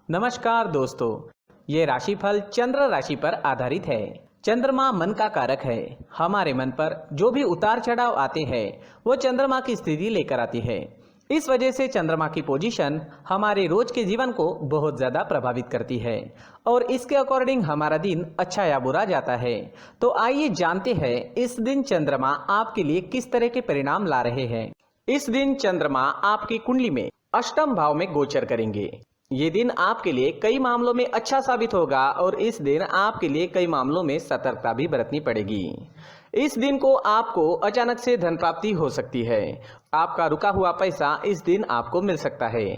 नमस्कार दोस्तों, ये राशिफल चंद्र राशि पर आधारित है। चंद्रमा मन का कारक है। हमारे मन पर जो भी उतार चढ़ाव आते हैं वो चंद्रमा की स्थिति लेकर आती है। इस वजह से चंद्रमा की पोजीशन हमारे रोज के जीवन को बहुत ज्यादा प्रभावित करती है और इसके अकॉर्डिंग हमारा दिन अच्छा या बुरा जाता है। तो आइए जानते हैं इस दिन चंद्रमा आपके लिए किस तरह के परिणाम ला रहे हैं। इस दिन चंद्रमा आपकी कुंडली में अष्टम भाव में गोचर करेंगे। ये दिन आपके लिए कई मामलों में अच्छा साबित होगा और इस दिन आपके लिए कई मामलों में सतर्कता भी बरतनी पड़ेगी। इस दिन को आपको अचानक से धन प्राप्ति हो सकती है। आपका रुका हुआ पैसा इस दिन आपको मिल सकता है।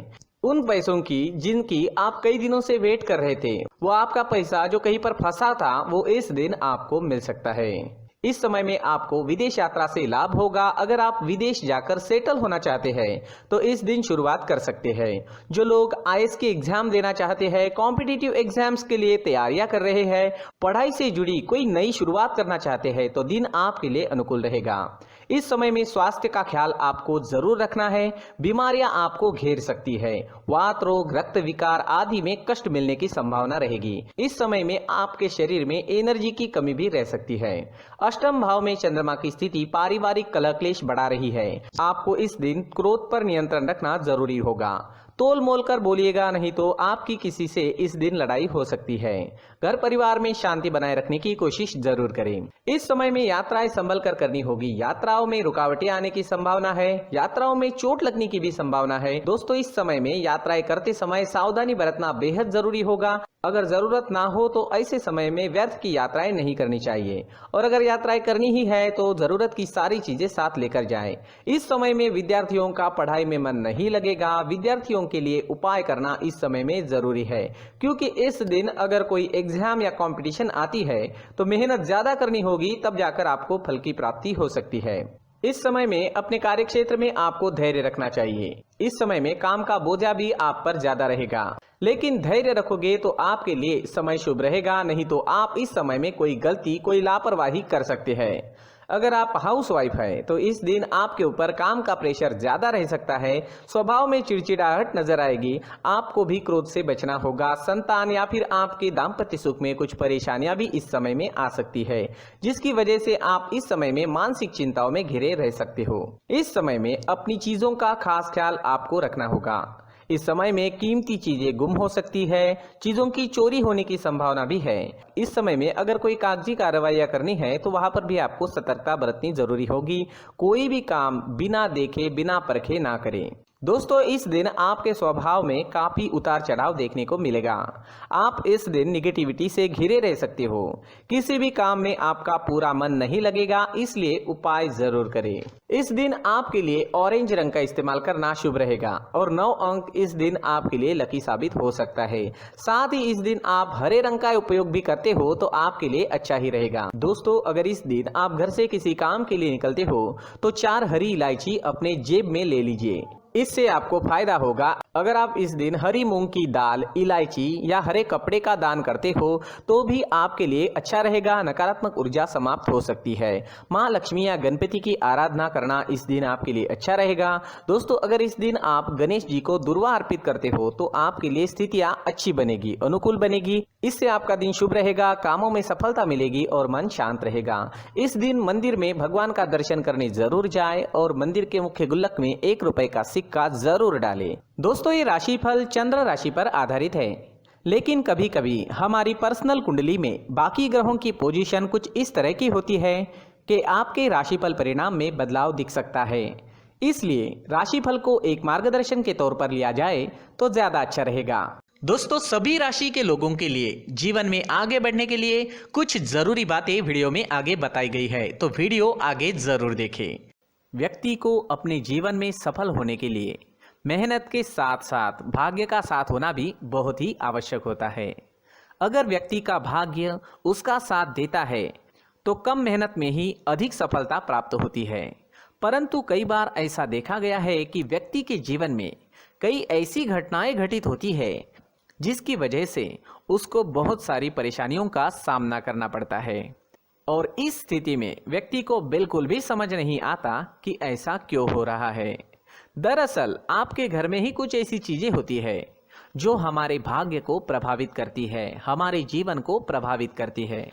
उन पैसों की जिनकी आप कई दिनों से वेट कर रहे थे, वो आपका पैसा जो कहीं पर फंसा था वो इस दिन आपको मिल सकता है। इस समय में आपको विदेश यात्रा से लाभ होगा। अगर आप विदेश जाकर सेटल होना चाहते हैं तो इस दिन शुरुआत कर सकते हैं। जो लोग आईएएस के एग्जाम देना चाहते हैं, कॉम्पिटिटिव एग्जाम्स के लिए तैयारियां कर रहे हैं, पढ़ाई से जुड़ी कोई नई शुरुआत करना चाहते हैं तो दिन आपके लिए अनुकूल रहेगा। इस समय में स्वास्थ्य का ख्याल आपको जरूर रखना है। बीमारियां आपको घेर सकती है। वात रोग, रक्त विकार आदि में कष्ट मिलने की संभावना रहेगी। इस समय में आपके शरीर में एनर्जी की कमी भी रह सकती है। अष्टम भाव में चंद्रमा की स्थिति पारिवारिक कलह क्लेश बढ़ा रही है। आपको इस दिन क्रोध पर नियंत्रण रखना जरूरी होगा। तोल मोल कर बोलिएगा, नहीं तो आपकी किसी से इस दिन लड़ाई हो सकती है। घर परिवार में शांति बनाए रखने की कोशिश जरूर करें। इस समय में यात्राएं संभल कर करनी होगी। यात्राओं में रुकावटें आने की संभावना है। यात्राओं में चोट लगने की भी संभावना है। दोस्तों, इस समय में यात्राएं करते समय सावधानी बरतना बेहद जरूरी होगा। अगर जरूरत ना हो तो ऐसे समय में व्यर्थ की यात्राएं नहीं करनी चाहिए और अगर यात्राएं करनी ही है तो जरूरत की सारी चीजें साथ लेकर जाएं। इस समय में विद्यार्थियों का पढ़ाई में मन नहीं लगेगा। विद्यार्थियों के लिए उपाय करना इस समय में जरूरी है, क्योंकि इस दिन अगर कोई एग्जाम या कंपटीशन आती है तो मेहनत ज्यादा करनी होगी, तब जाकर आपको फल की प्राप्ति हो सकती है। इस समय में अपने कार्य क्षेत्र में आपको धैर्य रखना चाहिए। इस समय में काम का बोझा भी आप पर ज्यादा रहेगा, लेकिन धैर्य रखोगे तो आपके लिए समय शुभ रहेगा। नहीं तो आप इस समय में कोई गलती, कोई लापरवाही कर सकते हैं। अगर आप हाउसवाइफ है तो इस दिन आपके ऊपर काम का प्रेशर ज्यादा रह सकता है। स्वभाव में चिड़चिड़ाहट नजर आएगी। आपको भी क्रोध से बचना होगा। संतान या फिर आपके दाम्पत्य सुख में कुछ परेशानियां भी इस समय में आ सकती है, जिसकी वजह से आप इस समय में मानसिक चिंताओं में घिरे रह सकते हो। इस समय में अपनी चीजों का खास ख्याल आपको रखना होगा। इस समय में कीमती चीजें गुम हो सकती है। चीजों की चोरी होने की संभावना भी है। इस समय में अगर कोई कागजी कार्रवाइयां करनी है तो वहां पर भी आपको सतर्कता बरतनी जरूरी होगी। कोई भी काम बिना देखे, बिना परखे ना करें। दोस्तों, इस दिन आपके स्वभाव में काफी उतार चढ़ाव देखने को मिलेगा। आप इस दिन निगेटिविटी से घिरे रह सकते हो। किसी भी काम में आपका पूरा मन नहीं लगेगा, इसलिए उपाय जरूर करें। इस दिन आपके लिए ऑरेंज रंग का इस्तेमाल करना शुभ रहेगा और 9 अंक इस दिन आपके लिए लकी साबित हो सकता है। साथ ही इस दिन आप हरे रंग का उपयोग भी करते हो तो आपके लिए अच्छा ही रहेगा। दोस्तों, अगर इस दिन आप घर से किसी काम के लिए निकलते हो तो 4 हरी इलायची अपने जेब में ले लीजिए। इससे आपको फायदा होगा। अगर आप इस दिन हरी मूंग की दाल, इलायची या हरे कपड़े का दान करते हो तो भी आपके लिए अच्छा रहेगा। नकारात्मक ऊर्जा समाप्त हो सकती है। माँ लक्ष्मी या गणपति की आराधना करना इस दिन आपके लिए अच्छा रहेगा। दोस्तों, अगर इस दिन आप गणेश जी को दुर्वा अर्पित करते हो तो आपके लिए स्थितियां अच्छी बनेगी, अनुकूल बनेगी। इससे आपका दिन शुभ रहेगा, कामों में सफलता मिलेगी और मन शांत रहेगा। इस दिन मंदिर में भगवान का दर्शन करने जरूर जाए और मंदिर के मुख्य गुल्लक में 1 रुपए का सिक्का जरूर डालें। दोस्तों, ये राशिफल चंद्र राशि पर आधारित है, लेकिन कभी कभी हमारी पर्सनल कुंडली में बाकी ग्रहों की पोजीशन कुछ इस तरह की होती है कि आपके राशिफल परिणाम में बदलाव दिख सकता है। इसलिए राशिफल को एक मार्गदर्शन के तौर पर लिया जाए तो ज्यादा अच्छा रहेगा। दोस्तों, सभी राशि के लोगों के लिए जीवन में आगे बढ़ने के लिए कुछ जरूरी बातें वीडियो में आगे बताई गई है, तो वीडियो आगे जरूर देखें। व्यक्ति को अपने जीवन में सफल होने के लिए मेहनत के साथ साथ भाग्य का साथ होना भी बहुत ही आवश्यक होता है। अगर व्यक्ति का भाग्य उसका साथ देता है तो कम मेहनत में ही अधिक सफलता प्राप्त होती है। परंतु कई बार ऐसा देखा गया है कि व्यक्ति के जीवन में कई ऐसी घटनाएं घटित होती है जिसकी वजह से उसको बहुत सारी परेशानियों का सामना करना पड़ता है और इस स्थिति में व्यक्ति को बिल्कुल भी समझ नहीं आता कि ऐसा क्यों हो रहा है। दरअसल आपके घर में ही कुछ ऐसी चीजें होती है जो हमारे भाग्य को प्रभावित करती है, हमारे जीवन को प्रभावित करती है।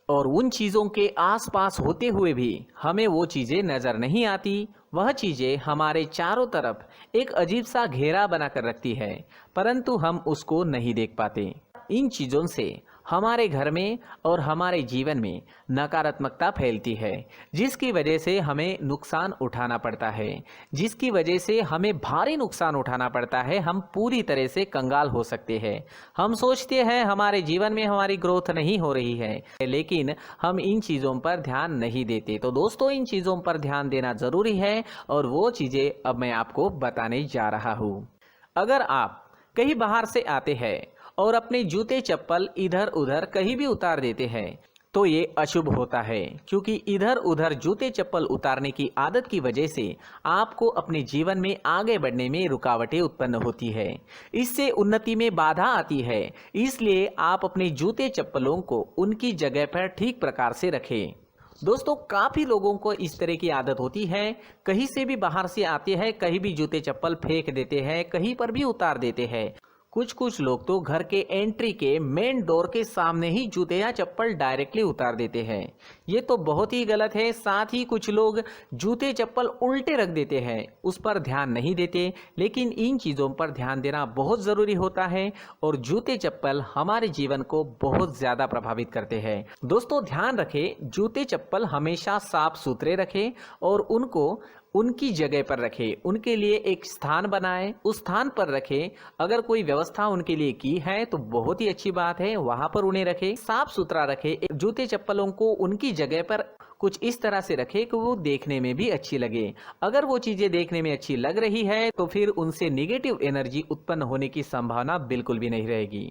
और उन चीज़ों के आसपास होते हुए भी हमें वो चीज़ें नज़र नहीं आती। वह चीज़ें हमारे चारों तरफ एक अजीब सा घेरा बनाकर रखती है, परंतु हम उसको नहीं देख पाते। इन चीज़ों से हमारे घर में और हमारे जीवन में नकारात्मकता फैलती है, जिसकी वजह से हमें नुकसान उठाना पड़ता है, जिसकी वजह से हमें भारी नुकसान उठाना पड़ता है। हम पूरी तरह से कंगाल हो सकते हैं। हम सोचते हैं हमारे जीवन में हमारी ग्रोथ नहीं हो रही है, लेकिन हम इन चीज़ों पर ध्यान नहीं देते। तो दोस्तों, इन चीज़ों पर ध्यान देना ज़रूरी है और वो चीज़ें अब मैं आपको बताने जा रहा हूँ। अगर आप कहीं बाहर से आते हैं और अपने जूते चप्पल इधर उधर कहीं भी उतार देते हैं तो ये अशुभ होता है, क्योंकि इधर उधर जूते चप्पल उतारने की आदत की वजह से आपको अपने जीवन में आगे बढ़ने में रुकावटें उत्पन्न होती है। इससे उन्नति में बाधा आती है। इसलिए आप अपने जूते चप्पलों को उनकी जगह पर ठीक प्रकार से रखें। दोस्तों, काफ़ी लोगों को इस तरह की आदत होती है, कहीं से भी बाहर से आते हैं, कहीं भी जूते चप्पल फेंक देते हैं, कहीं पर भी उतार देते हैं। कुछ लोग तो घर के एंट्री के मेन डोर के सामने ही जूते या चप्पल डायरेक्टली उतार देते हैं। ये तो बहुत ही गलत है। साथ ही कुछ लोग जूते चप्पल उल्टे रख देते हैं, उस पर ध्यान नहीं देते। लेकिन इन चीज़ों पर ध्यान देना बहुत ज़रूरी होता है और जूते चप्पल हमारे जीवन को बहुत ज़्यादा प्रभावित करते हैं। दोस्तों, ध्यान रखें, जूते चप्पल हमेशा साफ सुथरे रखें और उनको उनकी जगह पर रखें। उनके लिए एक स्थान बनाएं, उस स्थान पर रखें। अगर कोई व्यवस्था उनके लिए की है तो बहुत ही अच्छी बात है, वहां पर उन्हें रखें, साफ सुथरा रखें। जूते चप्पलों को उनकी जगह पर कुछ इस तरह से रखें कि वो देखने में भी अच्छी लगे। अगर वो चीजें देखने में अच्छी लग रही है तो फिर उनसे निगेटिव एनर्जी उत्पन्न होने की संभावना बिल्कुल भी नहीं रहेगी।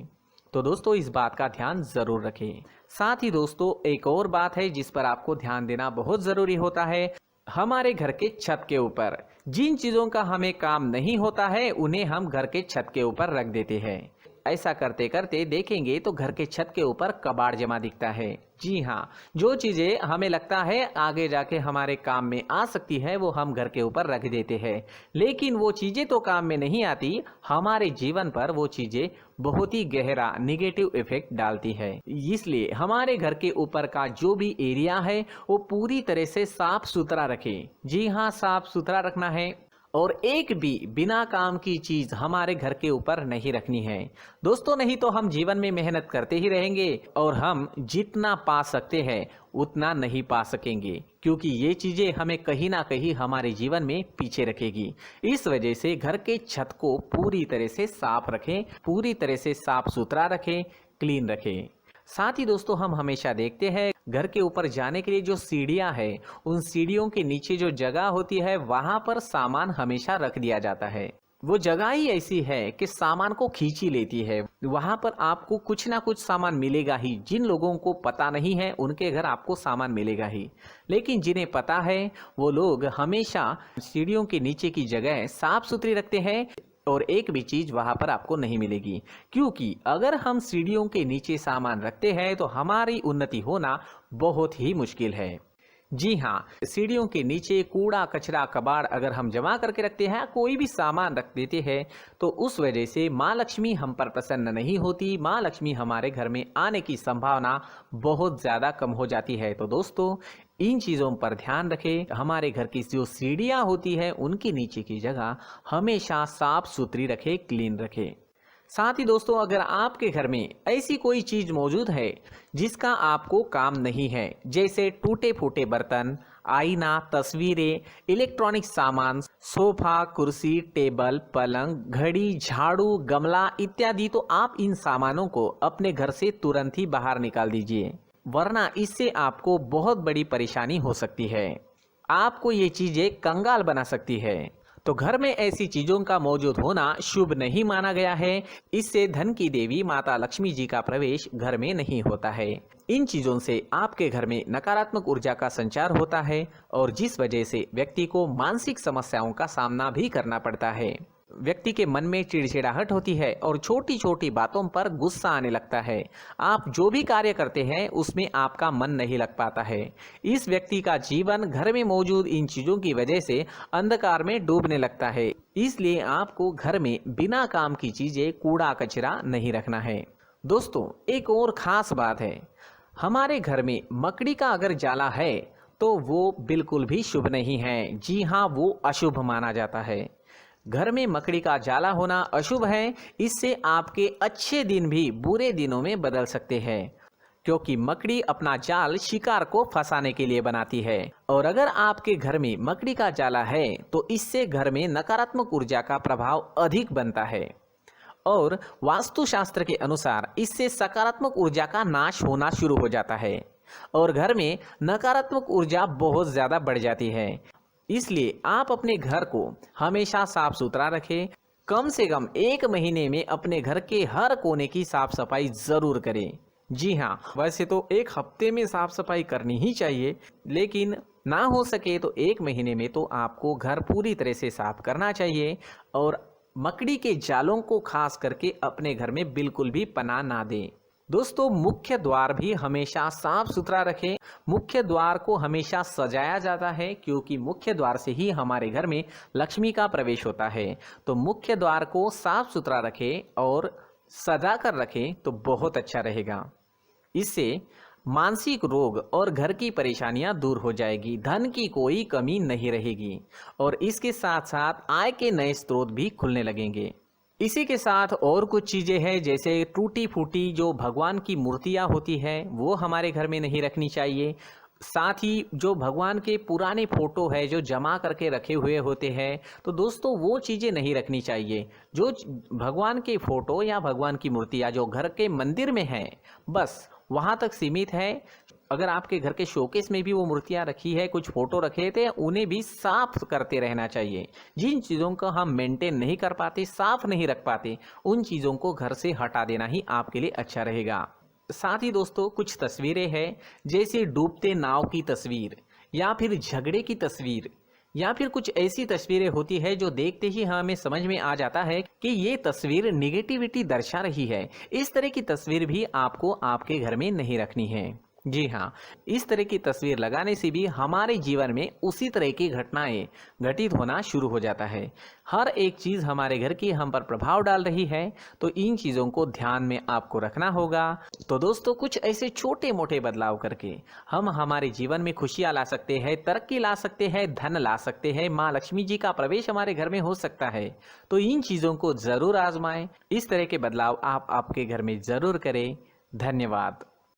तो दोस्तों, इस बात का ध्यान जरूर रखें। साथ ही दोस्तों, एक और बात है जिस पर आपको ध्यान देना बहुत जरूरी होता है। हमारे घर के छत के ऊपर जिन चीज़ों का हमें काम नहीं होता है उन्हें हम घर के छत के ऊपर रख देते हैं। ऐसा करते करते देखेंगे तो घर के छत के ऊपर कबाड़ जमा दिखता है। जी हाँ, जो चीज़ें हमें लगता है आगे जाके हमारे काम में आ सकती है वो हम घर के ऊपर रख देते हैं, लेकिन वो चीज़ें तो काम में नहीं आती। हमारे जीवन पर वो चीज़ें बहुत ही गहरा निगेटिव इफेक्ट डालती है। इसलिए हमारे घर के ऊपर का जो भी एरिया है वो पूरी तरह से साफ सुथरा रखें। जी हाँ, साफ सुथरा रखना है और एक भी बिना काम की चीज हमारे घर के ऊपर नहीं रखनी है। दोस्तों, नहीं तो हम जीवन में मेहनत करते ही रहेंगे और हम जितना पा सकते हैं उतना नहीं पा सकेंगे, क्योंकि ये चीजें हमें कहीं ना कहीं हमारे जीवन में पीछे रखेगी। इस वजह से घर के छत को पूरी तरह से साफ रखें, पूरी तरह से साफ सुथरा रखें, क्लीन रखें। साथ ही दोस्तों, हम हमेशा देखते हैं घर के ऊपर जाने के लिए जो सीढ़ियां हैं, उन सीढ़ियों के नीचे जो जगह होती है वहां पर सामान हमेशा रख दिया जाता है। वो जगह ही ऐसी है कि सामान को खींच ही लेती है। वहां पर आपको कुछ ना कुछ सामान मिलेगा ही। जिन लोगों को पता नहीं है उनके घर आपको सामान मिलेगा ही, लेकिन जिन्हें पता है वो लोग हमेशा सीढ़ियों के नीचे की जगह साफ सुथरी रखते हैं और एक भी चीज वहां पर आपको नहीं मिलेगी। क्योंकि अगर हम सीढ़ियों के नीचे सामान रखते हैं तो हमारी उन्नति होना बहुत ही मुश्किल है। जी हाँ, सीढ़ियों के नीचे कूड़ा कचरा कबाड़ अगर हम जमा करके रखते हैं, कोई भी सामान रख देते हैं, तो उस वजह से माँ लक्ष्मी हम पर प्रसन्न नहीं होती। माँ लक्ष्मी हमारे घर में आने की संभावना बहुत ज़्यादा कम हो जाती है। तो दोस्तों, इन चीज़ों पर ध्यान रखें। हमारे घर की जो सीढ़ियाँ होती है उनके नीचे की जगह हमेशा साफ सुथरी रखें, क्लीन रखें। साथ ही दोस्तों, अगर आपके घर में ऐसी कोई चीज मौजूद है जिसका आपको काम नहीं है, जैसे टूटे फूटे बर्तन, आईना, तस्वीरें, इलेक्ट्रॉनिक सामान, सोफा, कुर्सी, टेबल, पलंग, घड़ी, झाड़ू, गमला इत्यादि, तो आप इन सामानों को अपने घर से तुरंत ही बाहर निकाल दीजिए, वरना इससे आपको बहुत बड़ी परेशानी हो सकती है। आपको ये चीजें कंगाल बना सकती है। तो घर में ऐसी चीजों का मौजूद होना शुभ नहीं माना गया है। इससे धन की देवी माता लक्ष्मी जी का प्रवेश घर में नहीं होता है। इन चीजों से आपके घर में नकारात्मक ऊर्जा का संचार होता है और जिस वजह से व्यक्ति को मानसिक समस्याओं का सामना भी करना पड़ता है। व्यक्ति के मन में चिड़चिड़ाहट होती है और छोटी छोटी बातों पर गुस्सा आने लगता है। आप जो भी कार्य करते हैं उसमें आपका मन नहीं लग पाता है। इस व्यक्ति का जीवन घर में मौजूद इन चीज़ों की वजह से अंधकार में डूबने लगता है। इसलिए आपको घर में बिना काम की चीज़ें, कूड़ा कचरा नहीं रखना है। दोस्तों, एक और ख़ास बात है, हमारे घर में मकड़ी का अगर जाला है तो वो बिल्कुल भी शुभ नहीं है। जी हाँ, वो अशुभ माना जाता है। घर में मकड़ी का जाला होना अशुभ है। इससे आपके अच्छे दिन भी बुरे दिनों में बदल सकते हैं, क्योंकि मकड़ी अपना जाल शिकार को फंसाने के लिए बनाती है। और अगर आपके घर में मकड़ी का जाला है तो इससे घर में नकारात्मक ऊर्जा का प्रभाव अधिक बनता है और वास्तुशास्त्र के अनुसार इससे सकारात्मक ऊर्जा का नाश होना शुरू हो जाता है और घर में नकारात्मक ऊर्जा बहुत ज़्यादा बढ़ जाती है। इसलिए आप अपने घर को हमेशा साफ सुथरा रखें। कम से कम 1 महीने में अपने घर के हर कोने की साफ सफाई ज़रूर करें। जी हाँ, वैसे तो 1 हफ्ते में साफ सफाई करनी ही चाहिए, लेकिन ना हो सके तो 1 महीने में तो आपको घर पूरी तरह से साफ करना चाहिए और मकड़ी के जालों को खास करके अपने घर में बिल्कुल भी पनाह ना दें। दोस्तों, मुख्य द्वार भी हमेशा साफ सुथरा रखें। मुख्य द्वार को हमेशा सजाया जाता है, क्योंकि मुख्य द्वार से ही हमारे घर में लक्ष्मी का प्रवेश होता है। तो मुख्य द्वार को साफ सुथरा रखें और सजा कर रखें तो बहुत अच्छा रहेगा। इससे मानसिक रोग और घर की परेशानियां दूर हो जाएगी, धन की कोई कमी नहीं रहेगी और इसके साथ साथ आय के नए स्रोत भी खुलने लगेंगे। इसी के साथ और कुछ चीज़ें हैं, जैसे टूटी फूटी जो भगवान की मूर्तियां होती है वो हमारे घर में नहीं रखनी चाहिए। साथ ही जो भगवान के पुराने फोटो है जो जमा करके रखे हुए होते हैं, तो दोस्तों वो चीज़ें नहीं रखनी चाहिए। जो भगवान के फोटो या भगवान की मूर्तियां जो घर के मंदिर में हैं, बस वहाँ तक सीमित है। अगर आपके घर के शोकेस में भी वो मूर्तियां रखी है, कुछ फोटो रखे थे, उन्हें भी साफ करते रहना चाहिए। जिन चीज़ों को हम मेंटेन नहीं कर पाते, साफ नहीं रख पाते, उन चीज़ों को घर से हटा देना ही आपके लिए अच्छा रहेगा। साथ ही दोस्तों, कुछ तस्वीरें हैं, जैसे डूबते नाव की तस्वीर या फिर झगड़े की तस्वीर या फिर कुछ ऐसी तस्वीरें होती है जो देखते ही हमें समझ में आ जाता है कि ये तस्वीर निगेटिविटी दर्शा रही है। इस तरह की तस्वीर भी आपको आपके घर में नहीं रखनी है। जी हाँ, इस तरह की तस्वीर लगाने से भी हमारे जीवन में उसी तरह की घटनाएं घटित होना शुरू हो जाता है। हर एक चीज़ हमारे घर की हम पर प्रभाव डाल रही है, तो इन चीज़ों को ध्यान में आपको रखना होगा। तो दोस्तों, कुछ ऐसे छोटे मोटे बदलाव करके हम हमारे जीवन में खुशियाँ ला सकते हैं, तरक्की ला सकते हैं, धन ला सकते हैं, माँ लक्ष्मी जी का प्रवेश हमारे घर में हो सकता है। तो इन चीज़ों को ज़रूर आजमाएं। इस तरह के बदलाव आप आपके घर में ज़रूर करें। धन्यवाद।